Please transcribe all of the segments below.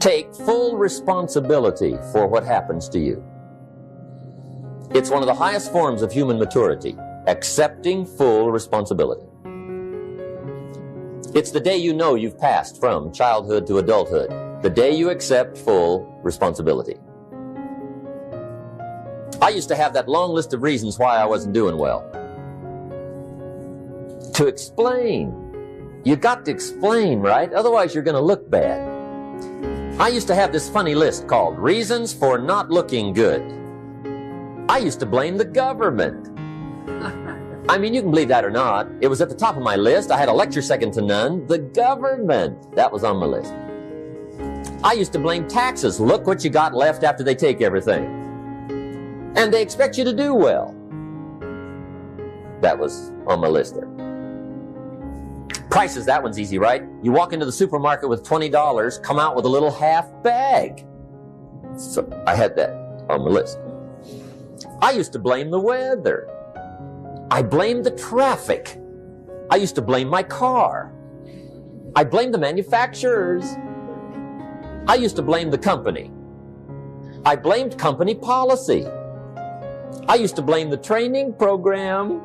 Take full responsibility for what happens to you. It's one of the highest forms of human maturity, accepting full responsibility. It's the day you know you've passed from childhood to adulthood, the day you accept full responsibility. I used to have that long list of reasons why I wasn't doing well. To explain. You got to explain, right? Otherwise you're going to look bad. I used to have this funny list called Reasons for Not Looking Good. I used to blame the government. I mean, you can believe that or not. It was at the top of my list. I had a lecture second to none. The government. That was on my list. I used to blame taxes. Look what you got left after they take everything. And they expect you to do well. That was on my list there. Prices, that one's easy, right? You walk into the supermarket with $20, come out with a little half bag. So I had that on my list. I used to blame the weather. I blamed the traffic. I used to blame my car. I blamed the manufacturers. I used to blame the company. I blamed company policy. I used to blame the training program.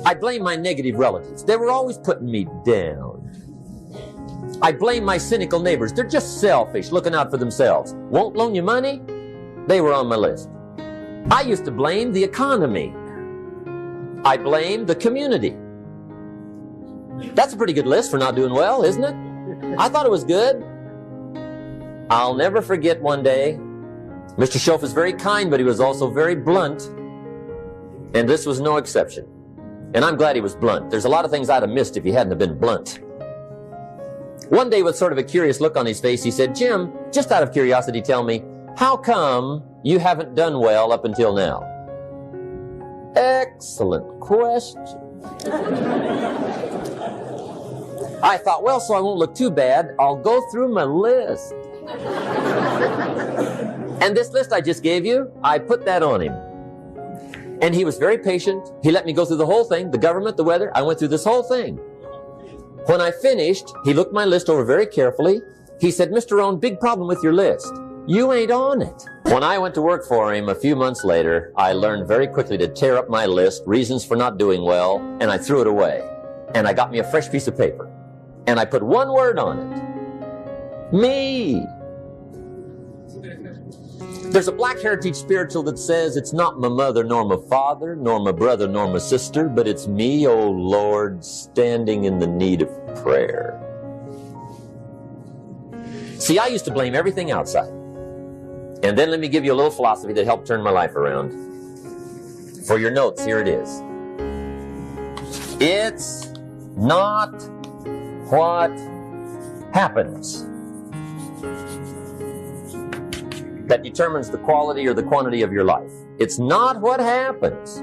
I blame my negative relatives. They were always putting me down. I blame my cynical neighbors. They're just selfish, looking out for themselves. Won't loan you money? They were on my list. I used to blame the economy. I blamed the community. That's a pretty good list for not doing well, isn't it? I thought it was good. I'll never forget one day, Mr. Schoaf was very kind, but he was also very blunt. And this was no exception. And I'm glad he was blunt. There's a lot of things I'd have missed if he hadn't have been blunt. One day, with sort of a curious look on his face, he said, Jim, just out of curiosity, tell me, how come you haven't done well up until now? Excellent question. I thought, well, so I won't look too bad, I'll go through my list. And this list I just gave you, I put that on him. And he was very patient. He let me go through the whole thing, the government, the weather. I went through this whole thing. When I finished, he looked my list over very carefully. He said, Mr. Rohn, big problem with your list. You ain't on it. When I went to work for him a few months later, I learned very quickly to tear up my list, reasons for not doing well, and I threw it away. And I got me a fresh piece of paper. And I put one word on it. Me. There's a Black Heritage spiritual that says, it's not my mother nor my father, nor my brother nor my sister, but it's me, oh Lord, standing in the need of prayer. See, I used to blame everything outside. And then let me give you a little philosophy that helped turn my life around. For your notes, here it is. It's not what happens that determines the quality or the quantity of your life. It's not what happens.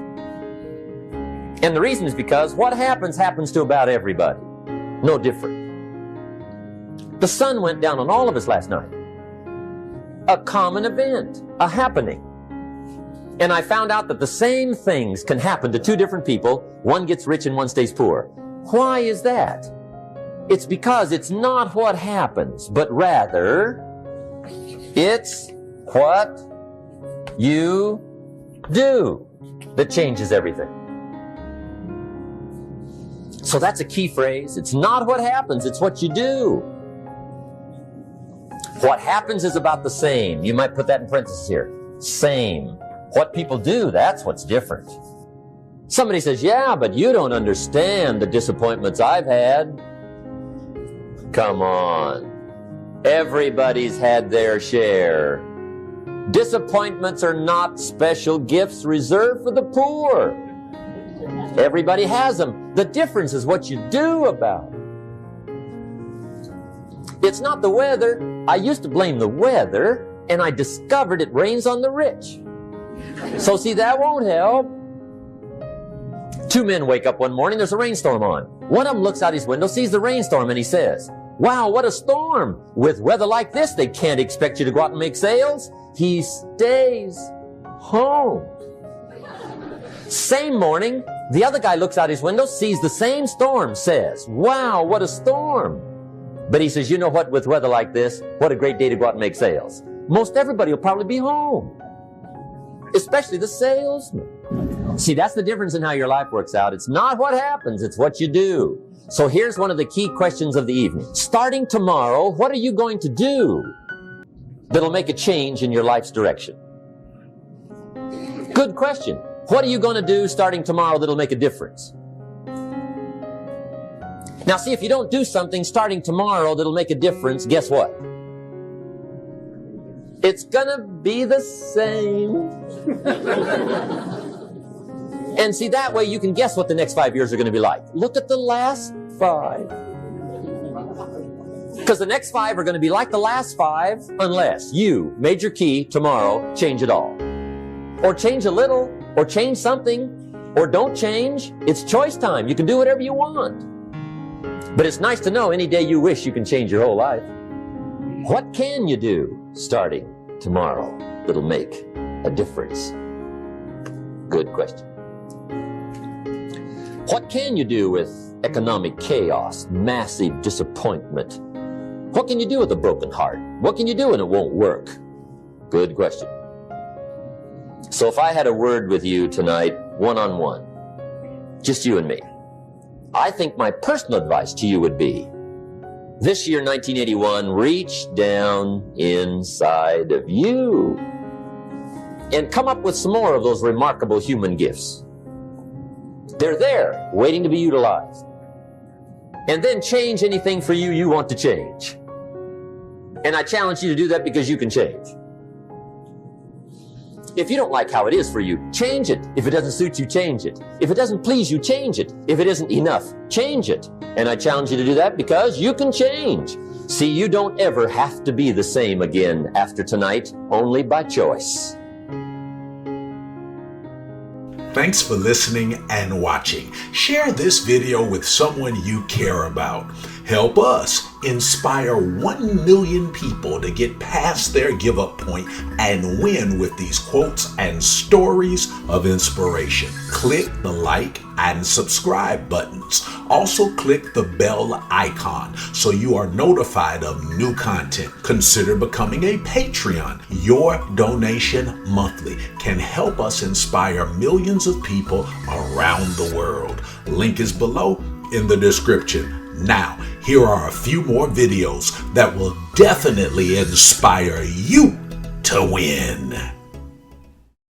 And the reason is because what happens to about everybody. No different. The sun went down on all of us last night. A common event, a happening. And I found out that the same things can happen to two different people. One gets rich and one stays poor. Why is that? It's because it's not what happens, but rather it's what you do that changes everything. So that's a key phrase. It's not what happens, it's what you do. What happens is about the same. You might put that in parentheses here. Same. What people do, that's what's different. Somebody says, yeah, but you don't understand the disappointments I've had. Come on. Everybody's had their share. Disappointments are not special gifts reserved for the poor. Everybody has them. The difference is what you do about it. It's not the weather. I used to blame the weather, and I discovered it rains on the rich. So see, that won't help. Two men wake up one morning, there's a rainstorm on. One of them looks out his window, sees the rainstorm, and he says, wow, what a storm. With weather like this, they can't expect you to go out and make sales. He stays home. Same morning, the other guy looks out his window, sees the same storm, says, wow, what a storm. But he says, you know what, with weather like this, what a great day to go out and make sales. Most everybody will probably be home, especially the salesman. See, that's the difference in how your life works out. It's not what happens, it's what you do. So here's one of the key questions of the evening. Starting tomorrow, what are you going to do that'll make a change in your life's direction? Good question. What are you going to do starting tomorrow that'll make a difference? Now see, if you don't do something starting tomorrow that'll make a difference, guess what? It's gonna be the same. And see, that way you can guess what the next 5 years are gonna be like. Look at the last 5. Because the next 5 are gonna be like the last 5 unless you, major key, tomorrow, change it all. Or change a little, or change something, or don't change. It's choice time. You can do whatever you want. But it's nice to know any day you wish you can change your whole life. What can you do starting tomorrow that'll make a difference? Good question. What can you do with economic chaos, massive disappointment? What can you do with a broken heart? What can you do when it won't work? Good question. So if I had a word with you tonight, one-on-one, just you and me, I think my personal advice to you would be, this year, 1981, reach down inside of you and come up with some more of those remarkable human gifts. They're there, waiting to be utilized. And then change anything for you you want to change. And I challenge you to do that because you can change. If you don't like how it is for you, change it. If it doesn't suit you, change it. If it doesn't please you, change it. If it isn't enough, change it. And I challenge you to do that because you can change. See, you don't ever have to be the same again after tonight, only by choice. Thanks for listening and watching. Share this video with someone you care about. Help us inspire 1 million people to get past their give-up point and win with these quotes and stories of inspiration. Click the like and subscribe buttons. Also click the bell icon so you are notified of new content. Consider becoming a Patreon. Your donation monthly can help us inspire millions of people around the world. Link is below in the description. Now, here are a few more videos that will definitely inspire you to win.